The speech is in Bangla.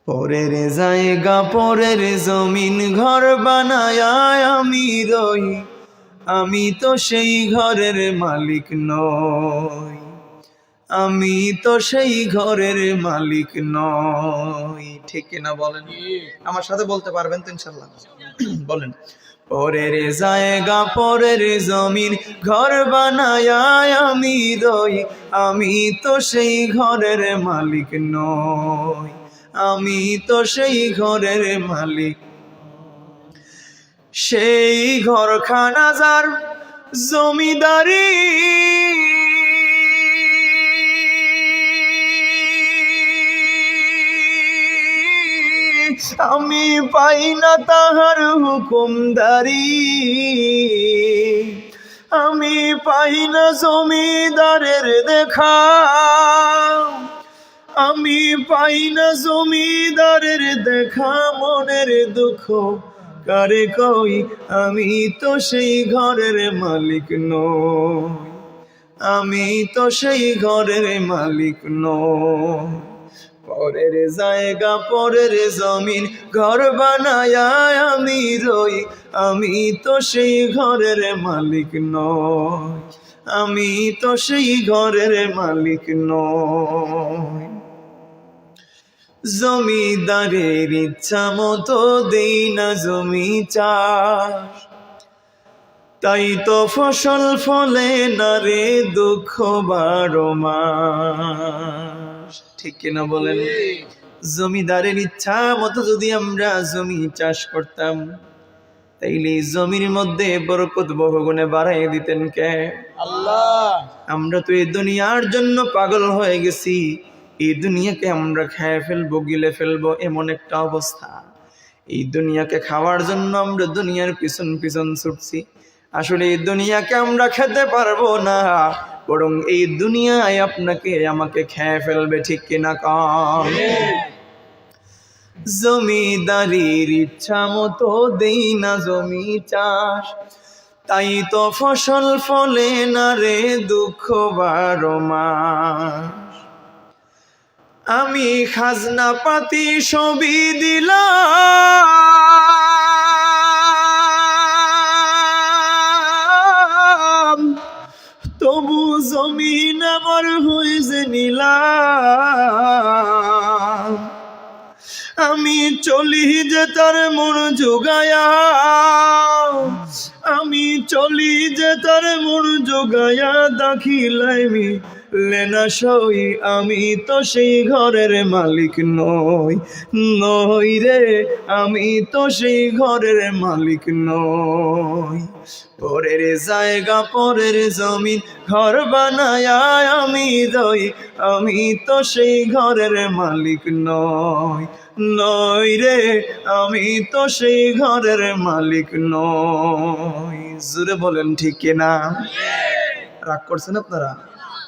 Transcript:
পরের জায়গা পরের জমিন ঘর বানায় আমি রই, আমি তো সেই ঘরের মালিক নই, আমি তো সেই ঘরের মালিক নই। ঠিক কিনা বলেন? আমার সাথে বলতে পারবেন তো ইনশাল্লাহ? বলেন। পরের জায়গা পরের জমিন ঘর বানায় আমি রই, আমি তো সেই ঘরের মালিক নই, আমি তো সেই ঘরের মালিক। সেই ঘরখানা যার জমিদারি, আমি পাই না তাহার হুকুমদারি, আমি পাই না জমিদারের দেখা, আমি পাই না জমিদারের দেখা। মনের দুঃখ কারে কই, আমি তো সেই ঘরের মালিক নই, আমি তো সেই ঘরের মালিক নই। পরের জায়গা পরের জমিন ঘর বানায় আমি রই, আমি তো সেই ঘরের মালিক নই, আমি তো সেই ঘরের মালিক নই। জমিদারের ইচ্ছা মতো দেই না জমি চাষ, তাই তো ফসল ফলে না রে দুঃখ 12 মাস। ঠিক কিনা বলেন? জমিদারের ইচ্ছা মতো যদি আমরা জমি চাষ করতাম, তাইলে জমির মধ্যে বরকত বহুগুণে বাড়াই দিতেন কে? আল্লাহ। আমরা তো এই দুনিয়ার জন্য পাগল হয়ে গেছি, এই দুনিয়াকে আমরা খেয়ে ফেলবো, গিলে ফেলবো, এমন একটা অবস্থা। এই দুনিয়াকে খাওয়ার জন্য আমরা দুনিয়ার পিছন পিছন ছুটছি। আসলে এই দুনিয়াকে আমরা খেতে পারবো না, বরং এই দুনিয়ায় আপনাকে আমাকে খেয়ে ফেলবে। ঠিক কিনা কম? জমিদারির ইচ্ছা মতো দেই না জমি চাষ, তাই তো ফসল ফলে না রে দুঃখ 12 মাস। আমি খাজনা পাতি সবই দিলাম, তবু জমিন আমার হইছে নিলাম। আমি চলি যে তার মন জোগায়া, আমি চলি যে তার মন জোগায়া, দাখিলাইমি লেনা সই, আমি তো সেই ঘরের মালিক নই, নই রে, আমি তো সেই ঘরের মালিক নই। পরের জায়গা পরের জমিন ঘর বানায় আমি রই, আমি তো সেই ঘরের মালিক নই, নই রে, আমি তো সেই ঘরের মালিক নই। জোরে বলেন ঠিক কিনা? রাগ করছেন আপনারা?